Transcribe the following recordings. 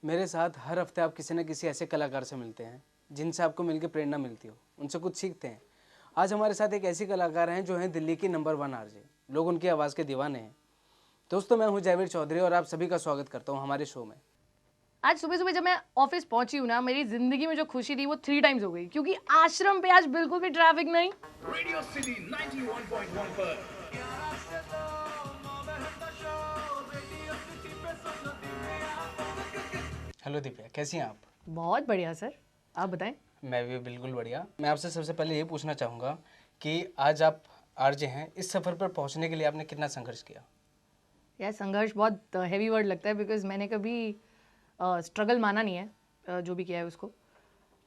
मेरे साथ हर हफ्ते आप किसी न किसी ऐसे कलाकार से मिलते हैं जिनसे आपको मिलकर प्रेरणा मिलती हो, उनसे कुछ सीखते हैं। आज हमारे साथ एक ऐसी कलाकार हैं जो हैं दिल्ली की नंबर 1 आरजे। लोग उनकी आवाज़ के दीवाने हैं। दोस्तों, मैं हूं जावेद चौधरी और आप सभी का स्वागत करता हूं हमारे शो में। आज सुबह सुबह जब मैं ऑफिस पहुंची हूँ ना, मेरी जिंदगी में जो खुशी थी वो 3 टाइम्स हो गई, क्योंकि आश्रम पे आज बिल्कुल भी ट्रैफिक नहीं। रेडियो सिटी 91.1 पर हेलो दिव्या, कैसी हैं आप? बहुत बढ़िया सर, आप बताएं। मैं भी बिल्कुल बढ़िया। मैं आपसे सबसे पहले ये पूछना चाहूँगा कि आज आप आरजे हैं, इस सफ़र पर पहुँचने के लिए आपने कितना संघर्ष किया? यार संघर्ष बहुत हैवी वर्ड लगता है, बिकॉज मैंने कभी स्ट्रगल माना नहीं है जो भी किया है उसको।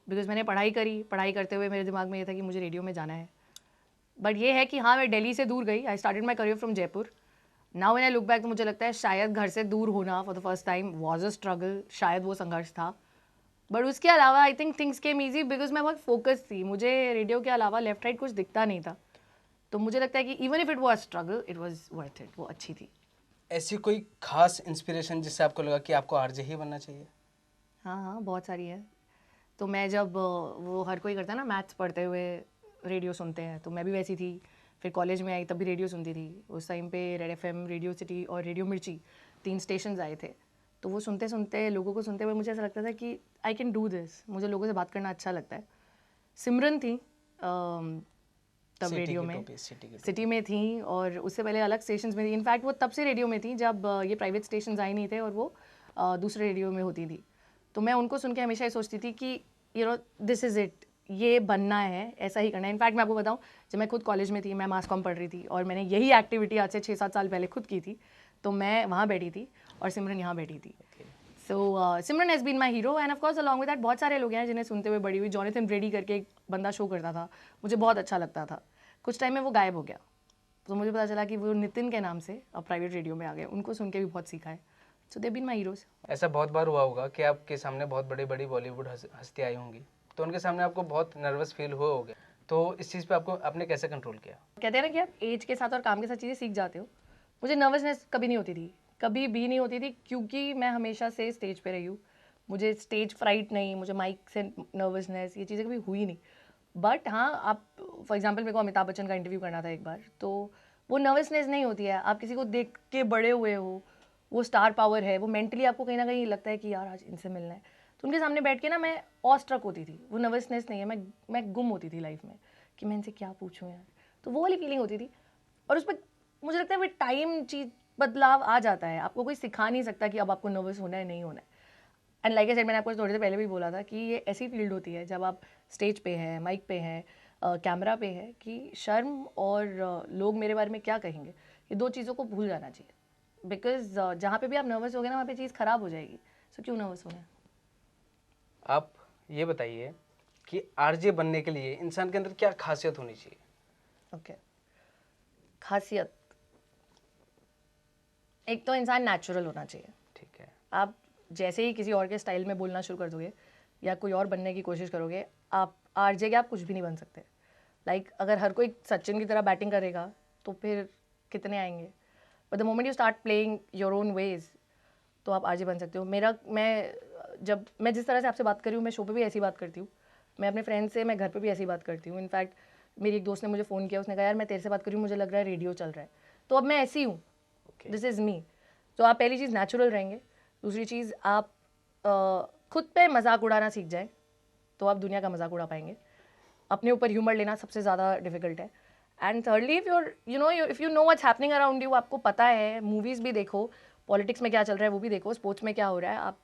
बिकॉज मैंने पढ़ाई करी, पढ़ाई करते हुए मेरे दिमाग में ये था कि मुझे रेडियो में जाना है। बट ये है कि हाँ, मैं दिल्ली से दूर गई। I started my career from Jaipur. Now when I look back तो मुझे लगता है शायद घर से दूर होना for the first time was a struggle, शायद वो संघर्ष था। बट उसके अलावा I think things came easy because मैं बहुत फोकस थी। मुझे रेडियो के अलावा लेफ्ट राइट कुछ दिखता नहीं था। तो मुझे लगता है कि even if it was struggle, it was worth it, वो अच्छी थी। ऐसी कोई खास इंस्पिरेशन जिससे आपको लगा कि आपको आरजे ही बनना चाहिए? हाँ हाँ, बहुत सारी है। तो मैं जब वो हर कोई करता है ना, मैथ्स पढ़ते हुए रेडियो सुनते हैं, तो मैं भी वैसी थी। फिर कॉलेज में आई तब भी रेडियो सुनती थी। उस टाइम पे रेड एफएम, रेडियो सिटी और रेडियो मिर्ची 3 स्टेशंस आए थे। तो वो सुनते सुनते, लोगों को सुनते हुए मुझे ऐसा लगता था कि आई कैन डू दिस। मुझे लोगों से बात करना अच्छा लगता है। सिमरन थी तब रेडियो में, सिटी में थी, और उससे पहले अलग स्टेशंस में थी। इनफैक्ट वो तब से रेडियो में थी जब ये प्राइवेट स्टेशंस आए नहीं थे और वो दूसरे रेडियो में होती थी। तो मैं उनको सुन के हमेशा ये सोचती थी कि you know this is it, ये बनना है, ऐसा ही करना है। इनफैक्ट मैं आपको बताऊं, जब मैं खुद कॉलेज में थी, मैं मास कॉम पढ़ रही थी और मैंने यही एक्टिविटी आज से 6-7 साल पहले खुद की थी। तो मैं वहाँ बैठी थी और सिमरन यहाँ बैठी थी। So Simran has been my hero, and of course along with that बहुत सारे लोग हैं जिन्हें सुनते हुए बड़ी हुई। जॉनथन ब्रेडी करके एक बंदा शो करता था, मुझे बहुत अच्छा लगता था। कुछ टाइम में वो गायब हो गया, तो मुझे पता चला कि वो नितिन के नाम से अब प्राइवेट रेडियो में आ गए। उनको सुन के भी बहुत सीखा है। सो दे बीन माई हीरोज। ऐसा बहुत बार हुआ होगा कि आपके सामने बहुत बड़ी बड़ी बॉलीवुड हस्ती आई होंगी, तो उनके सामने आपको बहुत नर्वस फील हुआ होगा। तो इस चीज़ पे आपने कैसे कंट्रोल किया? कहते हैं ना कि आप एज के साथ और काम के साथ चीज़ें सीख जाते हो। मुझे नर्वसनेस कभी नहीं होती थी, कभी भी नहीं होती थी, क्योंकि मैं हमेशा से स्टेज पे रही हूँ। मुझे स्टेज फ्राइट नहीं, मुझे माइक से नर्वसनेस, ये चीज़ें कभी हुई नहीं। बट हाँ, आप फॉर एग्जांपल मेरे को अमिताभ बच्चन का इंटरव्यू करना था एक बार, तो वो नर्वसनेस नहीं होती है। आप किसी को देख के बड़े हुए हो, वो स्टार पावर है, वो मेंटली आपको कहीं ना कहीं लगता है कि यार आज इनसे मिलना है। तो उनके सामने बैठ के ना मैं ऑ स्ट्रक होती थी। वो नर्वसनेस नहीं है, मैं गुम होती थी लाइफ में कि मैं इनसे क्या पूछूं यार। तो वो वाली फीलिंग होती थी। और उसमें मुझे लगता है वो टाइम चीज बदलाव आ जाता है। आपको कोई सिखा नहीं सकता कि अब आपको नर्वस होना है, नहीं होना है। एंड लाइक आई सेड, मैंने आपको थोड़ी देर पहले भी बोला था कि ये ऐसी फील्ड होती है जब आप स्टेज पे हैं, माइक पे हैं, कैमरा पे है, कि शर्म और लोग मेरे बारे में क्या कहेंगे, ये 2 चीज़ों को भूल जाना चाहिए। बिकॉज जहाँ पे भी आप नर्वस हो गए ना, वहाँ पे चीज़ ख़राब हो जाएगी। सो क्यों नर्वस होना है। आप ये बताइए कि आरजे बनने के लिए इंसान के अंदर क्या खासियत होनी चाहिए? ओके, खासियत, एक तो इंसान नेचुरल होना चाहिए। ठीक है। आप जैसे ही किसी और के स्टाइल में बोलना शुरू कर दोगे या कोई और बनने की कोशिश करोगे, आप आरजे के आप कुछ भी नहीं बन सकते। लाइक अगर हर कोई सचिन की तरह बैटिंग करेगा तो फिर कितने आएंगे। But the moment you start playing your own ways, तो आप आरजे बन सकते हो। मैं जिस तरह से आपसे बात कर रही हूँ, मैं शो पे भी ऐसी बात करती हूँ। मैं अपने फ्रेंड से, मैं घर पे भी ऐसी बात करती हूँ। इनफैक्ट मेरी एक दोस्त ने मुझे फ़ोन किया, उसने कहा यार मैं तेरे से बात कर रही हूँ, मुझे लग रहा है रेडियो चल रहा है। तो अब मैं ऐसी हूँ, दिस इज़ मी। तो आप पहली चीज़ नेचुरल रहेंगे। दूसरी चीज़, आप खुद पे मजाक उड़ाना सीख जाए तो आप दुनिया का मजाक उड़ा पाएंगे। अपने ऊपर ह्यूमर लेना सबसे ज़्यादा डिफिकल्ट है। And thirdly, if you know what's happening around you, आपको पता है, मूवीज़ भी देखो, पॉलिटिक्स में क्या चल रहा है वो भी देखो, स्पोर्ट्स में क्या हो रहा है, आप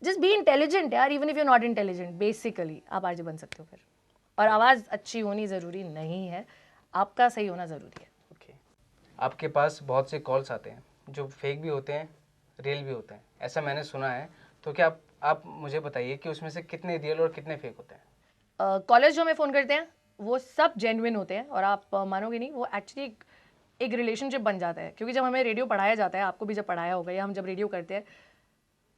जस्ट बी इंटेलिजेंट यार। Even if you not intelligent, basically आप आरजे बन सकते हो फिर। और आवाज़ अच्छी होनी ज़रूरी नहीं है, आपका सही होना ज़रूरी है। ओके। आपके पास बहुत से कॉल्स आते हैं जो फेक भी होते हैं, रियल भी होते हैं, ऐसा मैंने सुना है। तो क्या आप मुझे बताइए कि उसमें से कितने रियल और कितने फेक होते हैं? कॉलेज जो हमें फ़ोन करते हैं वो सब जेन्युइन होते हैं, और आप मानोगे नहीं, वो एक्चुअली एक रिलेशनशिप बन जाता है। क्योंकि जब हमें रेडियो पढ़ाया जाता है, आपको भी जब पढ़ाया होगा, या हम जब रेडियो करते हैं,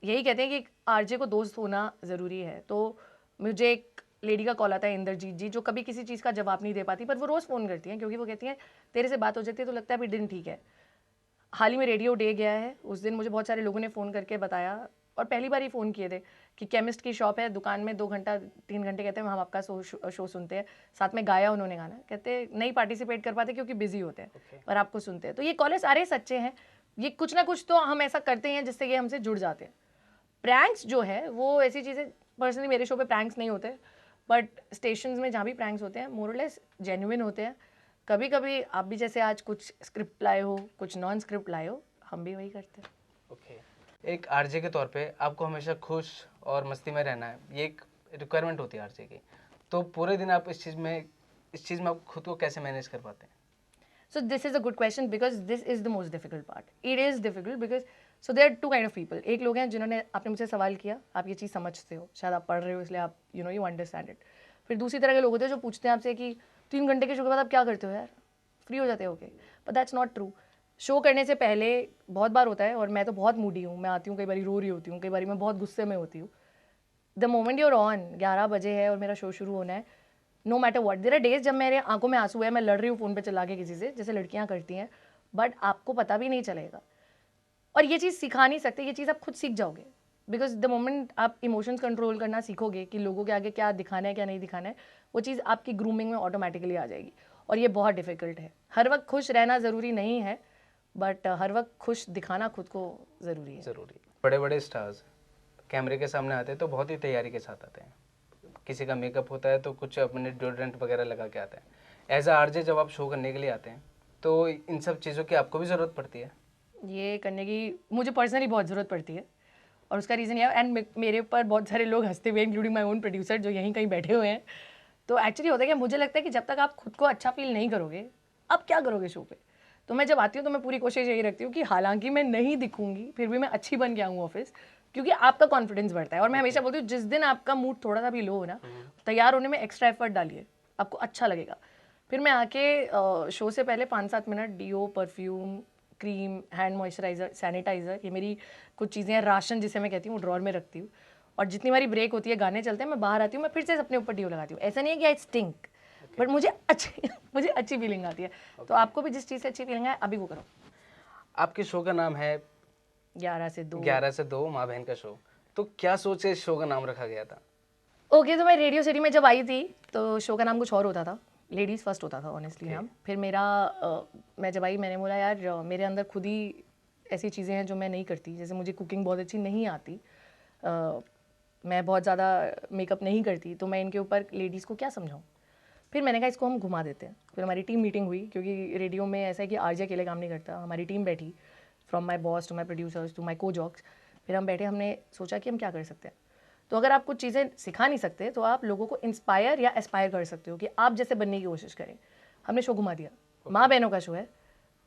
यही कहते हैं कि आरजे को दोस्त होना ज़रूरी है। तो मुझे एक लेडी का कॉल आता है, इंद्रजीत जी, जो कभी किसी चीज़ का जवाब नहीं दे पाती, पर वो रोज़ फ़ोन करती हैं, क्योंकि वो कहती हैं तेरे से बात हो जाती है तो लगता है अभी दिन ठीक है। हाल ही में रेडियो डे गया है, उस दिन मुझे बहुत सारे लोगों ने फ़ोन करके बताया और पहली बार ही फ़ोन किए थे कि केमिस्ट की शॉप है, दुकान में 2 घंटा 3 घंटे, कहते हैं हम आपका शो सुनते हैं। साथ में गाया उन्होंने गाना, कहते नहीं पार्टिसिपेट कर पाते क्योंकि बिजी होते हैं, पर आपको सुनते हैं। तो ये कॉलेज सारे सच्चे हैं, ये कुछ ना कुछ तो हम ऐसा करते हैं जिससे ये हमसे जुड़ जाते हैं। प्रैंक्स जो है वो ऐसी चीज़ें, पर्सनली मेरे शो पे प्रैंक्स नहीं होते, बट स्टेशंस में जहाँ भी प्रैंक्स होते हैं मोर और लेस जेन्युइन होते हैं। कभी कभी आप भी जैसे आज कुछ स्क्रिप्ट लाए हो, कुछ नॉन स्क्रिप्ट लाए हो, हम भी वही करते हैं। ओके, एक आरजे के तौर पे आपको हमेशा खुश और मस्ती में रहना है, ये एक रिक्वायरमेंट होती है आरजे की। तो पूरे दिन आप इस चीज़ में आप खुद को कैसे मैनेज कर पाते हैं? So this is a good question because this is the most difficult part. It is difficult because so there are two kind of people. एक लोग हैं जिन्होंने, आपने मुझसे सवाल किया, आप ये चीज़ समझते हो, शायद आप पढ़ रहे हो इसलिए आप you understand it. फिर दूसरी तरह के लोग होते हैं जो पूछते हैं आपसे कि 3 घंटे के शो के बाद आप क्या करते हो यार, फ्री हो जाते हो क्या? But that's not true. Show करने से पहले बहुत बार होता है, और मैं तो बहुत मूडी हूँ, मैं आती हूँ कई बार रो रही होती हूँ, कई बार मैं बहुत गुस्से में होती हूँ। द मोमेंट यूर ऑन 11 बजे है और मेरा शो शुरू होना है, no matter what, there are days जब मेरे आंखों में आंसू है, मैं लड़ रही हूँ फ़ोन पे चला के किसी से, जैसे लड़कियाँ करती हैं, बट आपको पता भी नहीं चलेगा। और ये चीज़ सिखा नहीं सकते, ये चीज़ आप खुद सीख जाओगे। बिकॉज द मोमेंट आप इमोशंस कंट्रोल करना सीखोगे कि लोगों के आगे क्या दिखाना है क्या नहीं दिखाना है, वो चीज़ आपकी ग्रूमिंग में ऑटोमेटिकली आ जाएगी। और ये बहुत डिफिकल्ट है। हर वक्त खुश रहना ज़रूरी नहीं है, बट हर वक्त खुश दिखाना खुद को ज़रूरी है। ज़रूरी। बड़े बड़े स्टार्स कैमरे के सामने आते हैं तो बहुत ही तैयारी के साथ आते हैं। किसी का मेकअप होता है तो कुछ अपने डिओड्रेंट वगैरह लगा के आते हैं। एज अ आरजे जब आप शो करने के लिए आते हैं तो इन सब चीज़ों की आपको भी ज़रूरत पड़ती है? ये करने की मुझे पर्सनली बहुत ज़रूरत पड़ती है, और उसका रीज़न ये है, एंड मेरे ऊपर बहुत सारे लोग हंसते हुए, इंक्लूडिंग माई ओन प्रोड्यूसर जो यहीं कहीं बैठे हुए हैं। तो एक्चुअली होता है कि मुझे लगता है कि जब तक आप खुद को अच्छा फील नहीं करोगे, आप क्या करोगे शो पे? तो मैं जब आती हूँ तो मैं पूरी कोशिश यही रखती हूँ कि हालांकि मैं नहीं दिखूंगी, फिर भी मैं अच्छी बन के आऊँ ऑफिस, क्योंकि आपका कॉन्फिडेंस बढ़ता है। और मैं हमेशा बोलती हूँ, जिस दिन आपका मूड थोड़ा सा भी लो हो ना, तैयार होने में एक्स्ट्रा एफर्ट डालिए, आपको अच्छा लगेगा। फिर मैं आके शो से पहले 5-7 minute deo, perfume, cream, hand moisturiser, sanitiser, ये मेरी कुछ चीज़ें हैं, राशन जिसे मैं कहती हूँ, ड्रॉर में रखती हूँ। और जितनी बारी ब्रेक होती है, गाने चलते हैं, मैं बाहर आती हूँ, मैं फिर से अपने ऊपर डीओ लगाती हूँ। ऐसा नहीं है कि आई स्टिंक, बट मुझे अच्छी फीलिंग आती है। तो आपको भी जिस चीज़ से अच्छी फीलिंग है, अभी वो करो। आपके शो का नाम है 11 से 2। 11 से 2 माँ बहन का शो। तो क्या सोच से इस शो का नाम रखा गया था? ओके, तो मैं रेडियो सिटी में जब आई थी तो शो का नाम कुछ और होता था, लेडीज़ फर्स्ट होता था ऑनेस्टली नाम। फिर मैं जब आई, मैंने बोला यार मेरे अंदर खुद ही ऐसी चीज़ें हैं जो मैं नहीं करती। जैसे मुझे कुकिंग बहुत अच्छी नहीं आती, मैं बहुत ज़्यादा मेकअप नहीं करती, तो मैं इनके ऊपर लेडीज़ को क्या समझाऊँ। फिर मैंने कहा इसको हम घुमा देते हैं। फिर हमारी टीम मीटिंग हुई, क्योंकि रेडियो में ऐसा है कि आरजे अकेले काम नहीं करता। हमारी टीम बैठी, from my boss to my producers to my co-jocks. फिर हम बैठे, हमने सोचा कि हम क्या कर सकते हैं। तो अगर आप कुछ चीज़ें सिखा नहीं सकते तो आप लोगों को इंस्पायर या एस्पायर कर सकते हो कि आप जैसे बनने की कोशिश करें। हमने शो घुमा दिया। माँ बहनों का शो है,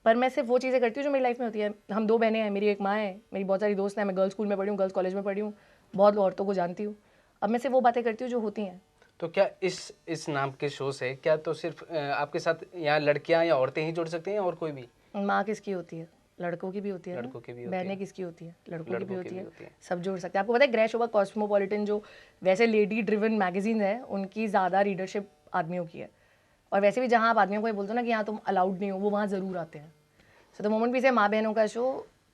पर मैं सिर्फ वो चीज़ें करती हूँ जो मेरी लाइफ में होती है। हम 2 बहनें हैं, मेरी एक माँ है, मेरी बहुत सारी दोस्त हैं, मैं गर्ल्स स्कूल में पढ़ी हूँ, गर्ल्स कॉलेज में पढ़ी हूँ, बहुत औरतों को जानती हूँ। अब मैं सिर्फ वो बातें करती हूँ जो होती हैं। तो क्या इस नाम के शो से क्या तो सिर्फ आपके साथ यहाँ लड़कियाँ या औरतें ही जुड़ सकती हैं और कोई भी? माँ किसकी होती है? लड़कों की भी होती है। लड़कों की भी होती बहनें है। किसकी होती है? लड़कों की भी होती है। होती है। सब जोड़ सकते हैं। आपको पता है ग्रैश ओवर कॉस्मोपॉलिटन जो वैसे लेडी ड्रिवन मैगजीन है, उनकी ज़्यादा रीडरशिप आदमियों की है। और वैसे भी जहाँ आप आदमियों को ये बोलते हो ना कि यहाँ तुम अलाउड नहीं हो, वो वहाँ ज़रूर आते हैं। सो द मोमेंट भी से माँ बहनों का show,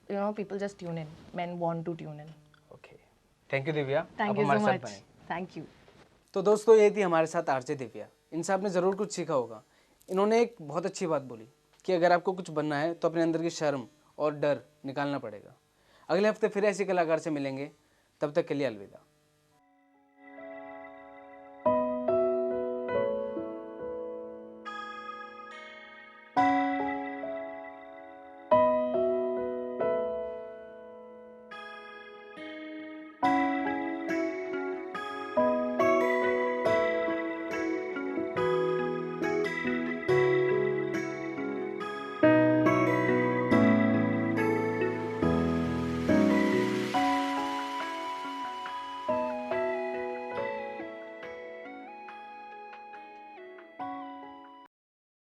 people just tune in, man want to tune in. Okay, thank you Divya, thank आप यू हमारे सो साथ मच। बने। Thank you. तो दोस्तों ये थी हमारे साथ आरजे दिव्या। इनसे आपने ज़रूर कुछ सीखा होगा। इन्होंने एक बहुत अच्छी बात बोली कि अगर आपको कुछ बनना है तो अपने अंदर की शर्म और डर निकालना पड़ेगा। अगले हफ्ते फिर ऐसे कलाकार से मिलेंगे, तब तक के लिए अलविदा।